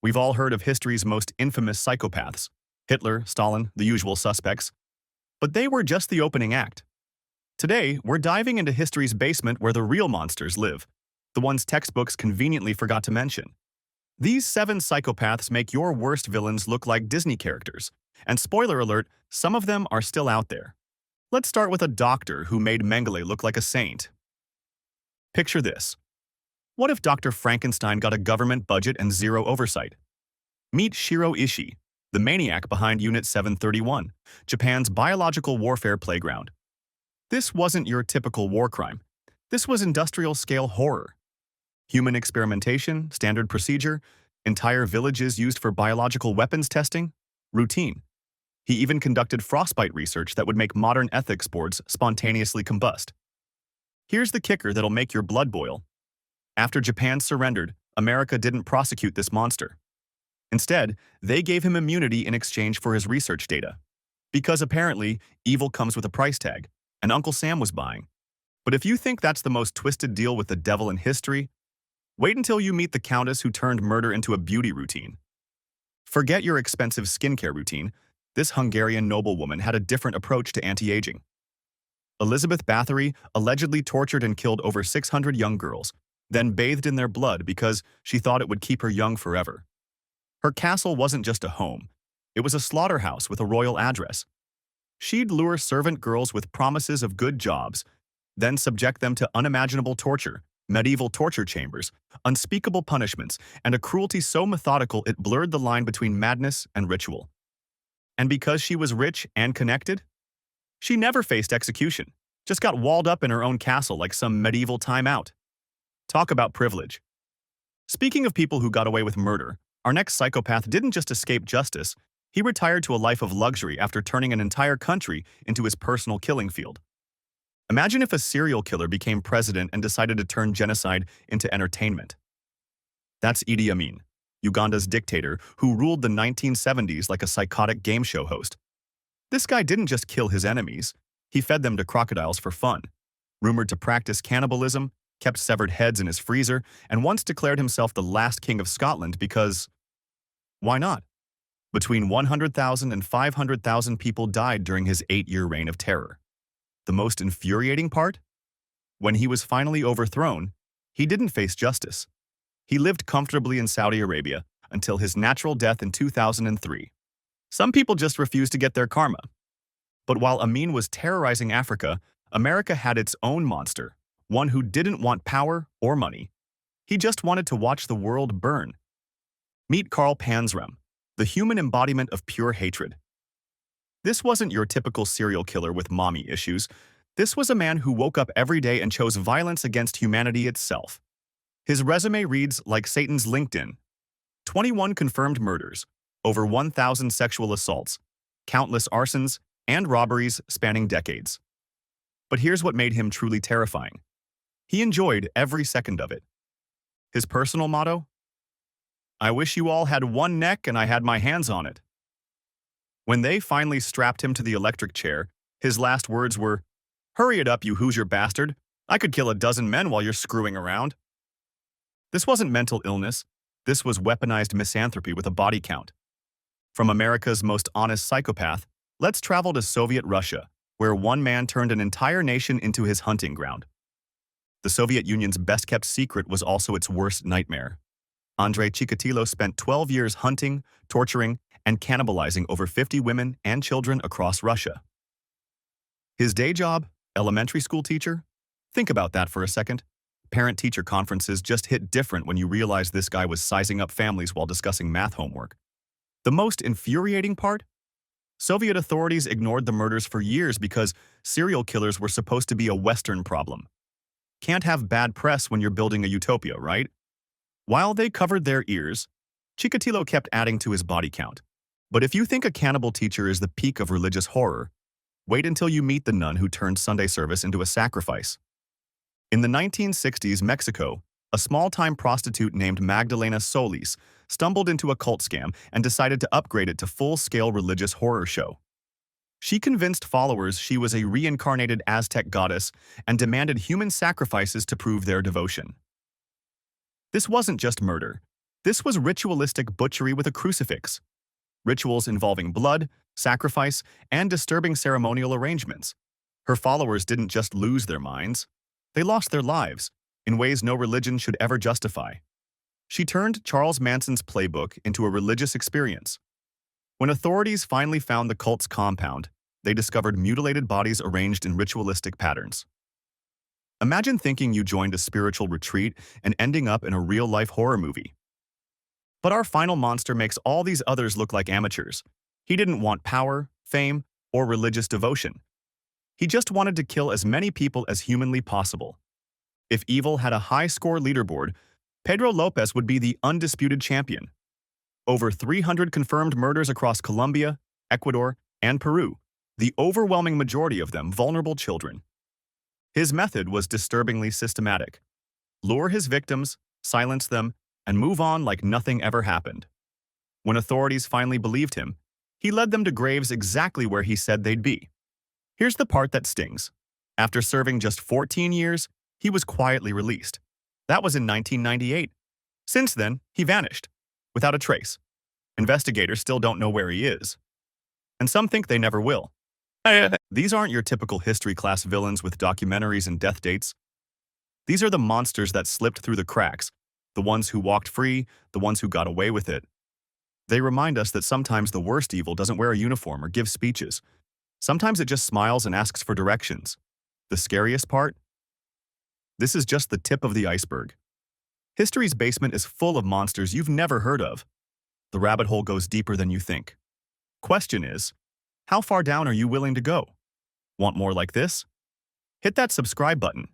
We've all heard of history's most infamous psychopaths, Hitler, Stalin, the usual suspects, but they were just the opening act. Today, we're diving into history's basement where the real monsters live, the ones textbooks conveniently forgot to mention. These 7 psychopaths make your worst villains look like Disney characters, and spoiler alert, some of them are still out there. Let's start with a doctor who made Mengele look like a saint. Picture this. What if Dr. Frankenstein got a government budget and zero oversight? Meet Shiro Ishii, the maniac behind Unit 731, Japan's biological warfare playground. This wasn't your typical war crime. This was industrial-scale horror. Human experimentation, standard procedure, entire villages used for biological weapons testing, routine. He even conducted frostbite research that would make modern ethics boards spontaneously combust. Here's the kicker that'll make your blood boil. After Japan surrendered, America didn't prosecute this monster. Instead, they gave him immunity in exchange for his research data. Because apparently, evil comes with a price tag, and Uncle Sam was buying. But if you think that's the most twisted deal with the devil in history, wait until you meet the countess who turned murder into a beauty routine. Forget your expensive skincare routine. This Hungarian noblewoman had a different approach to anti-aging. Elizabeth Báthory allegedly tortured and killed over 600 young girls, then bathed in their blood because she thought it would keep her young forever. Her castle wasn't just a home. It was a slaughterhouse with a royal address. She'd lure servant girls with promises of good jobs, then subject them to unimaginable torture, medieval torture chambers, unspeakable punishments, and a cruelty so methodical it blurred the line between madness and ritual. And because she was rich and connected, she never faced execution, just got walled up in her own castle like some medieval timeout. Talk about privilege. Speaking of people who got away with murder, our next psychopath didn't just escape justice, he retired to a life of luxury after turning an entire country into his personal killing field. Imagine if a serial killer became president and decided to turn genocide into entertainment. That's Idi Amin, Uganda's dictator who ruled the 1970s like a psychotic game show host. This guy didn't just kill his enemies, he fed them to crocodiles for fun, rumored to practice cannibalism, kept severed heads in his freezer, and once declared himself the last king of Scotland because, why not? Between 100,000 and 500,000 people died during his 8-year reign of terror. The most infuriating part? When he was finally overthrown, he didn't face justice. He lived comfortably in Saudi Arabia until his natural death in 2003. Some people just refused to get their karma. But while Amin was terrorizing Africa, America had its own monster, one who didn't want power or money. He just wanted to watch the world burn. Meet Karl Panzram, the human embodiment of pure hatred. This wasn't your typical serial killer with mommy issues. This was a man who woke up every day and chose violence against humanity itself. His resume reads like Satan's LinkedIn. 21 confirmed murders, over 1,000 sexual assaults, countless arsons, and robberies spanning decades. But here's what made him truly terrifying. He enjoyed every second of it. His personal motto? I wish you all had one neck and I had my hands on it. When they finally strapped him to the electric chair, his last words were, "Hurry it up, you Hoosier bastard. I could kill a dozen men while you're screwing around." This wasn't mental illness. This was weaponized misanthropy with a body count. From America's most honest psychopath, let's travel to Soviet Russia, where one man turned an entire nation into his hunting ground. The Soviet Union's best-kept secret was also its worst nightmare. Andrei Chikatilo spent 12 years hunting, torturing, and cannibalizing over 50 women and children across Russia. His day job? Elementary school teacher? Think about that for a second. Parent-teacher conferences just hit different when you realize this guy was sizing up families while discussing math homework. The most infuriating part? Soviet authorities ignored the murders for years because serial killers were supposed to be a Western problem. Can't have bad press when you're building a utopia, right? While they covered their ears, Chikatilo kept adding to his body count. But if you think a cannibal teacher is the peak of religious horror, wait until you meet the nun who turned Sunday service into a sacrifice. In the 1960s Mexico, a small-time prostitute named Magdalena Solís stumbled into a cult scam and decided to upgrade it to full-scale religious horror show. She convinced followers she was a reincarnated Aztec goddess and demanded human sacrifices to prove their devotion. This wasn't just murder. This was ritualistic butchery with a crucifix, rituals involving blood, sacrifice, and disturbing ceremonial arrangements. Her followers didn't just lose their minds, they lost their lives in ways no religion should ever justify. She turned Charles Manson's playbook into a religious experience. When authorities finally found the cult's compound, they discovered mutilated bodies arranged in ritualistic patterns. Imagine thinking you joined a spiritual retreat and ending up in a real-life horror movie. But our final monster makes all these others look like amateurs. He didn't want power, fame, or religious devotion. He just wanted to kill as many people as humanly possible. If evil had a high-score leaderboard, Pedro López would be the undisputed champion. Over 300 confirmed murders across Colombia, Ecuador, and Peru, the overwhelming majority of them vulnerable children. His method was disturbingly systematic. Lure his victims, silence them, and move on like nothing ever happened. When authorities finally believed him, he led them to graves exactly where he said they'd be. Here's the part that stings. After serving just 14 years, he was quietly released. That was in 1998. Since then, he vanished, without a trace. Investigators still don't know where he is. And some think they never will. These aren't your typical history class villains with documentaries and death dates. These are the monsters that slipped through the cracks, the ones who walked free, the ones who got away with it. They remind us that sometimes the worst evil doesn't wear a uniform or give speeches. Sometimes it just smiles and asks for directions. The scariest part? This is just the tip of the iceberg. History's basement is full of monsters you've never heard of. The rabbit hole goes deeper than you think. Question is, how far down are you willing to go? Want more like this? Hit that subscribe button